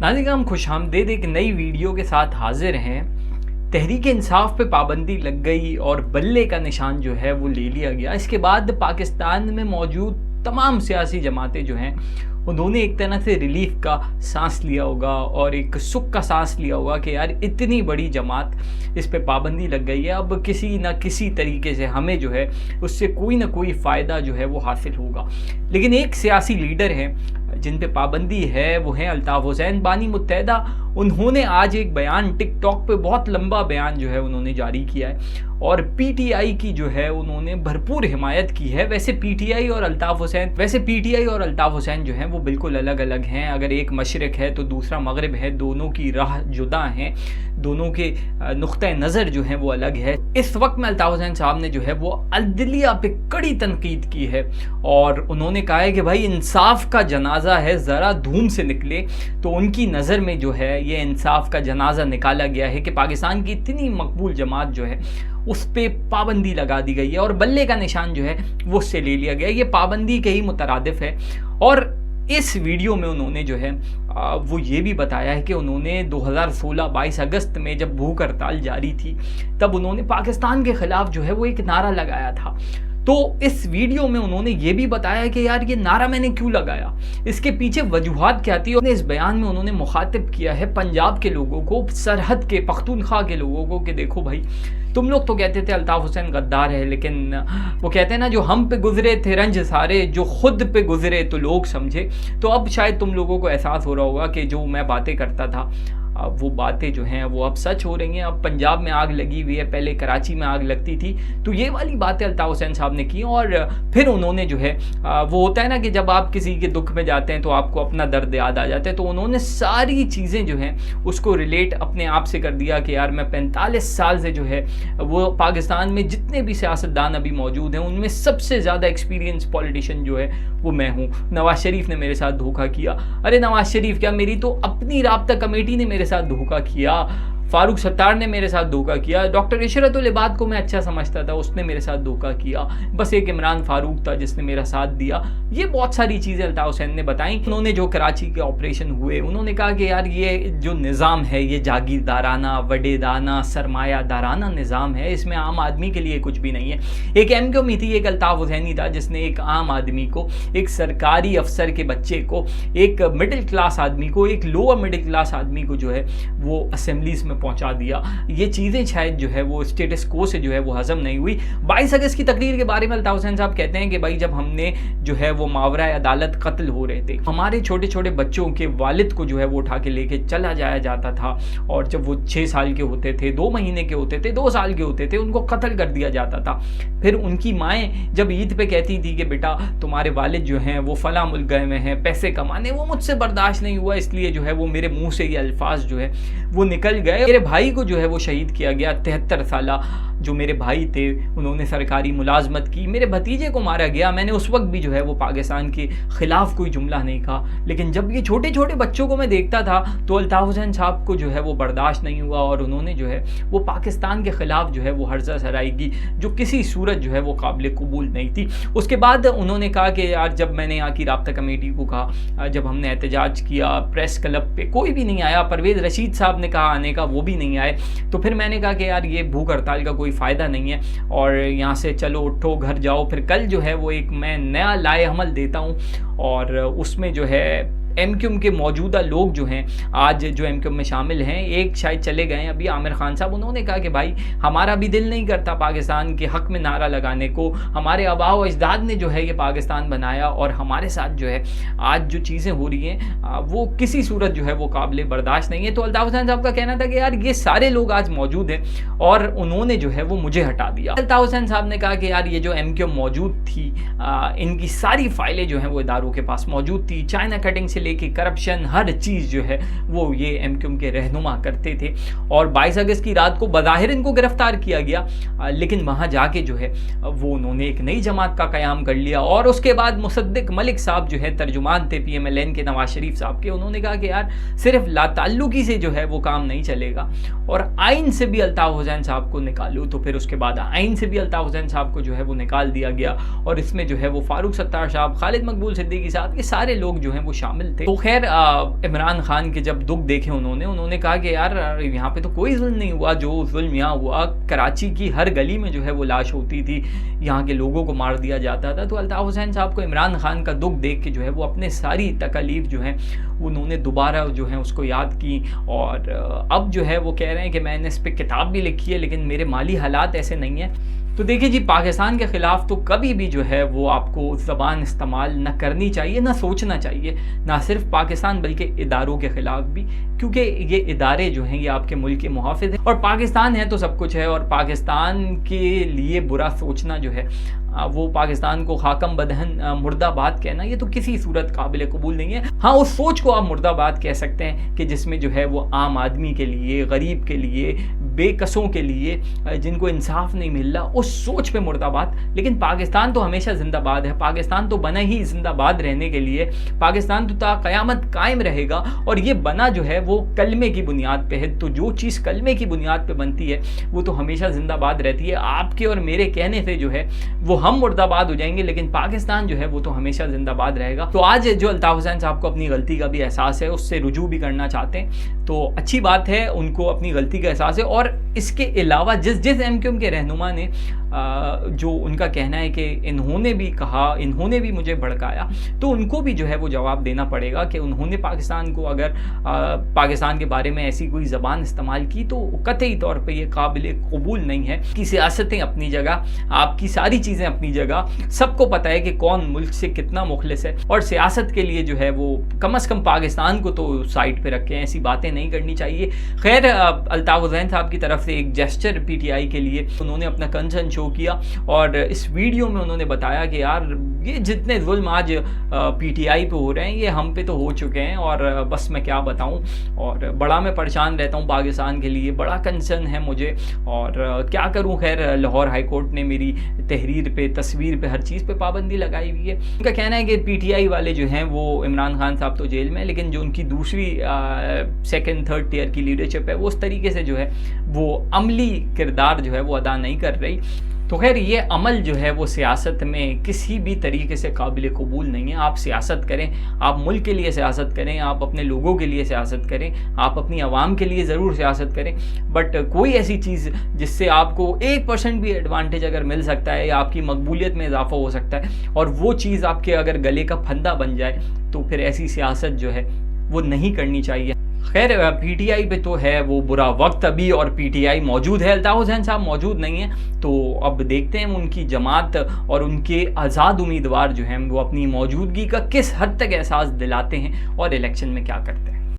नाज़रीन, हम खुशामदीद एक नई वीडियो के साथ हाजिर हैं। तहरीक इंसाफ पे पाबंदी लग गई और बल्ले का निशान जो है वो ले लिया गया। इसके बाद पाकिस्तान में मौजूद तमाम सियासी जमातें जो हैं उन्होंने एक तरह से रिलीफ का सांस लिया होगा और एक सुख का सांस लिया होगा कि यार इतनी बड़ी जमात इस पे पाबंदी लग गई है, अब किसी न किसी तरीके से हमें जो है उससे कोई ना कोई फ़ायदा जो है वो हासिल होगा। लेकिन एक सियासी लीडर हैं जिन पे पाबंदी है, वो हैं अल्ताफ़ हुसैन बानी मुत्तहिदा। उन्होंने आज एक बयान टिकटॉक पे बहुत लंबा बयान जो है उन्होंने जारी किया है और पीटीआई की जो है उन्होंने भरपूर हिमायत की है। वैसे पीटीआई और अल्ताफ़ हुसैन जो हैं वो बिल्कुल अलग अलग हैं। अगर एक मशरक़ है तो दूसरा मगरिब है, दोनों की राह जुदा हैं, दोनों के नुक्ते नज़र जो हैं वो अलग है। इस वक्त में अल्ताफ़ हुसैन साहब ने जो है वो अदलिया पे कड़ी तनकीद की है और उन्होंने कहा है कि भाई इंसाफ का जनाजा है, ज़रा धूम से निकले। तो उनकी नज़र में जो है ये इंसाफ का जनाजा निकाला गया है कि पाकिस्तान की इतनी मकबूल जमात जो है उस पर पाबंदी लगा दी गई है और बल्ले का निशान जो है वो उससे ले लिया गया। ये पाबंदी के ही मुतरादिफ है। और इस वीडियो में उन्होंने जो है वो ये भी बताया है कि उन्होंने 2016 22 अगस्त में जब भूख हड़ताल जारी थी तब उन्होंने पाकिस्तान के ख़िलाफ़ जो है वो एक नारा लगाया था। तो इस वीडियो में उन्होंने ये भी बताया कि यार ये नारा मैंने क्यों लगाया, इसके पीछे वजूहात क्या थी। और इस बयान में उन्होंने मुखातिब किया है पंजाब के लोगों को, सरहद के पख्तूनख्वा के लोगों को कि देखो भाई, तुम लोग तो कहते थे अल्ताफ़ हुसैन गद्दार है, लेकिन वो कहते हैं ना, जो हम पे गुजरे थे रंज सारे, जो खुद पे गुजरे तो लोग समझे। तो अब शायद तुम लोगों को एहसास हो रहा होगा कि जो मैं बातें करता था वो बातें जो हैं वो अब सच हो रही हैं। अब पंजाब में आग लगी हुई है, पहले कराची में आग लगती थी। तो ये वाली बातें अल्ताफ़ हुसैन साहब ने की और फिर उन्होंने जो है वो होता है ना कि जब आप किसी के दुख में जाते हैं तो आपको अपना दर्द याद आ जाता है। तो उन्होंने सारी चीज़ें जो हैं उसको रिलेट अपने आप से कर दिया कि यार मैं 45 साल से जो है वो पाकिस्तान में जितने भी सियासतदान अभी मौजूद हैं उनमें सबसे ज़्यादा एक्सपीरियंस पॉलिटिशियन जो है वो मैं हूँ। नवाज शरीफ ने मेरे साथ धोखा किया। अरे नवाज शरीफ क्या, मेरी तो अपनी राब्ता कमेटी ने मेरे साथ धोखा किया। फारूक सत्तार ने मेरे साथ धोखा किया। डॉक्टर इशरत उल इबाद को मैं अच्छा समझता था, उसने मेरे साथ धोखा किया। बस एक इमरान फारूक था जिसने मेरा साथ दिया। ये बहुत सारी चीज़ें अल्ताफ़ हुसैन ने बताई। उन्होंने जो कराची के ऑपरेशन हुए, उन्होंने कहा कि यार ये जो निज़ाम है ये जागीरदाराना, वडेदाना, सरमायादाराना निज़ाम है, इसमें आम आदमी के लिए कुछ भी नहीं है। एक एमक्यूएम थी, एक अल्ताफ़ हुसैनी था जिसने एक आम आदमी को, एक सरकारी अफसर के बच्चे को, एक मिडिल क्लास आदमी को, एक लोअर मिडिल क्लास आदमी को जो है वो असेंबलीज़ में पहुंचा दिया। ये चीज़ें शायद जो है वो स्टेटस को से जो है वो हजम नहीं हुई। 22 अगस्त की तकरीर के बारे में अल्ताफ़ हुसैन साहब कहते हैं कि भाई जब हमने जो है वो मावरा अदालत कत्ल हो रहे थे, हमारे छोटे छोटे बच्चों के वालिद को जो है वो उठा के लेके चला जाया जाता था और जब वो 6 साल के होते थे, 2 महीने के होते थे, 2 साल के होते थे, उनको कत्ल कर दिया जाता था। फिर उनकी माएँ जब ईद पे कहती थी कि बेटा तुम्हारे वालिद जो हैं वो फला मुल्क गए हुए हैं पैसे कमाने, वो मुझसे बर्दाश्त नहीं हुआ, इसलिए जो है वो मेरे मुँह से ये अल्फाज जो है वो निकल गए। मेरे भाई को जो है वो शहीद किया गया, 73 साला जो मेरे भाई थे उन्होंने सरकारी मुलाजमत की। मेरे भतीजे को मारा गया। मैंने उस वक्त भी जो है वो पाकिस्तान के ख़िलाफ़ कोई जुमला नहीं कहा। लेकिन जब ये छोटे छोटे बच्चों को मैं देखता था तो अल्ताफ़ हुसैन साहब को जो है वो बर्दाश्त नहीं हुआ और उन्होंने जो है वो पाकिस्तान के ख़िलाफ़ जो है वो हर्जा सराई की, जो किसी सूरत जो है वो काबिल कबूल नहीं थी। उसके बाद उन्होंने कहा कि यार जब मैंने यहाँ की राब्ता कमेटी को कहा, जब हमने एहतजाज किया, प्रेस क्लब पे कोई भी नहीं आया, परवेज़ रशीद साहब ने कहा आने का, वो भी नहीं आए। तो फिर मैंने कहा कि यार ये भूख हड़ताल का कोई फ़ायदा नहीं है और यहाँ से चलो उठो घर जाओ। फिर कल जो है वो एक मैं नया लाए अमल देता हूँ और उसमें जो है एमक्यूएम के मौजूदा लोग जो हैं आज जो एमक्यूएम में शामिल हैं, एक शायद चले गए अभी, आमिर खान साहब, उन्होंने कहा कि भाई हमारा भी दिल नहीं करता पाकिस्तान के हक़ में नारा लगाने को। हमारे आबा व अजदाद ने जो है ये पाकिस्तान बनाया और हमारे साथ जो है आज जो चीज़ें हो रही हैं वो किसी सूरत जो है वो काबिल बर्दाश्त नहीं है। तो अल्ताफ़ हुसैन साहब का कहना था कि यार ये सारे लोग आज मौजूद हैं और उन्होंने जो है वो मुझे हटा दिया। अल्ताफ़ हुसैन साहब ने कहा कि यार ये जो एमक्यूएम मौजूद थी इनकी सारी फाइलें जो हैं वो इदारों के पास मौजूद थी। चाइना कटिंग से लेके करप्शन, हर चीज़ जो है वो ये एमक्यूएम के रहनुमा करते थे और 22 अगस्त की रात को बज़ाहिर इनको गिरफ्तार किया गया, लेकिन वहाँ जाके जो है वो उन्होंने एक नई जमात का क़याम कर लिया। और उसके बाद मुसद्दिक मलिक साहब जो है तर्जुमान थे PMLN के नवाज शरीफ साहब के, उन्होंने कहा कि यार सिर्फ लाताल्लुकी से जो है वो काम नहीं चलेगा और आइन से भी अल्ताफ़ हुसैन साहब को निकालो। तो फिर उसके बाद आइन से भी अल्ताफ़ हुसैन साहब को जो है वो निकाल दिया गया और इसमें जो है वो फारूक सत्तार साहब, खालिद मकबूल सिद्दीकी साहब, ये सारे लोग जो हैं वो शामिल शामिल थे। तो खैर इमरान खान के जब दुख देखे उन्होंने कहा कि यार यहाँ पे तो कोई जुल्म नहीं हुआ, जो जुल्म यहाँ हुआ कराची की हर गली में जो है वो लाश होती थी, यहाँ के लोगों को मार दिया जाता था। तो अल्ताफ़ हुसैन साहब को इमरान खान का दुख देख के जो है वो अपने सारी तकलीफ जो है उन्होंने दोबारा जो है उसको याद की, और अब जो है वो कह रहे हैं कि मैंने इस पर किताब भी लिखी है लेकिन मेरे माली हालात ऐसे नहीं हैं। तो देखिए जी, पाकिस्तान के ख़िलाफ़ तो कभी भी जो है वो आपको ज़बान इस्तेमाल न करनी चाहिए, ना सोचना चाहिए, ना सिर्फ पाकिस्तान बल्कि इदारों के ख़िलाफ़ भी, क्योंकि ये इदारे जो हैं ये आपके मुल्क के मुहाफ़िज़ हैं, और पाकिस्तान है तो सब कुछ है, और पाकिस्तान के लिए बुरा सोचना जो है वो पाकिस्तान को खाकम बदहन मुर्दाबाद कहना, ये तो किसी सूरत काबिल कबूल नहीं है। हाँ, उस सोच को आप मुर्दाबाद कह सकते हैं कि जिसमें जो है वो आम आदमी के लिए, गरीब के लिए, बेकसों के लिए, जिनको इंसाफ नहीं मिल रहा, उस सोच पे मुर्दाबाद। लेकिन पाकिस्तान तो हमेशा जिंदाबाद है, पाकिस्तान तो बना ही जिंदाबाद रहने के लिए, पाकिस्तान तो ता क़यामत कायम रहेगा, और ये बना जो है वो कलमे की बुनियाद पे है। तो जो चीज़ कलमे की बुनियाद पे बनती है वो तो हमेशा जिंदाबाद रहती है। आपके और मेरे कहने से जो है वो हम मुर्दाबाद हो जाएंगे, लेकिन पाकिस्तान जो है वो तो हमेशा जिंदाबाद रहेगा। तो आज जो अल्ताफ़ हुसैन साहब को अपनी गलती का भी एहसास है, उससे रुजू भी करना चाहते हैं, तो अच्छी बात है, उनको अपनी गलती का एहसास है। और इसके अलावा जिस MQM के रहनुमा ने जो उनका कहना है कि इन्होंने भी कहा, इन्होंने भी मुझे भड़काया, तो उनको भी जो है वो जवाब देना पड़ेगा कि उन्होंने पाकिस्तान को अगर पाकिस्तान के बारे में ऐसी कोई ज़बान इस्तेमाल की तो कतई तौर पे ये काबिल कबूल नहीं है। कि सियासतें अपनी जगह, आपकी सारी चीज़ें अपनी जगह, सबको पता है कि कौन मुल्क से कितना मुखलिस है, और सियासत के लिए जो है वो कम अज़ कम पाकिस्तान को तो साइड पर रखें, ऐसी बातें नहीं करनी चाहिए। खैर, अल्ताफ़ हुसैन साहब की तरफ से एक जेस्चर PTI के लिए उन्होंने अपना कंसर्न शो किया, और इस वीडियो में उन्होंने बताया कि यार ये जितने जुल्म आज PTI पे हो रहे हैं ये हम पे तो हो चुके हैं, और बस मैं क्या बताऊं, और बड़ा मैं परेशान रहता हूं पाकिस्तान के लिए, बड़ा कंसर्न है मुझे, और क्या करूं। खैर, लाहौर हाई कोर्ट ने मेरी तहरीर पे, तस्वीर पे, हर चीज़ पे पाबंदी लगाई हुई है। उनका कहना है कि PTI वाले जो हैं वो, इमरान खान साहब तो जेल में, लेकिन जो उनकी दूसरी सेकंड थर्ड टियर की लीडरशिप है वो उस तरीके से जो है वो अमली किरदार जो है वो अदा नहीं कर रही। तो खैर, ये अमल जो है वो सियासत में किसी भी तरीके से काबिल कबूल नहीं है। आप सियासत करें, आप मुल्क के लिए सियासत करें, आप अपने लोगों के लिए सियासत करें, आप अपनी आवाम के लिए ज़रूर सियासत करें, बट कोई ऐसी चीज़ जिससे आपको 1% भी एडवांटेज अगर मिल सकता है या आपकी मकबूलियत में इजाफा हो सकता है, और वो चीज़ आपके अगर गले का फंदा बन जाए, तो फिर ऐसी सियासत जो है वो नहीं करनी चाहिए। खैर, PTI पे तो है वो बुरा वक्त अभी, और PTI मौजूद है, अल्ताफ़ हुसैन साहब मौजूद नहीं है। तो अब देखते हैं उनकी जमात और उनके आज़ाद उम्मीदवार जो हैं वो अपनी मौजूदगी का किस हद तक एहसास दिलाते हैं और इलेक्शन में क्या करते हैं।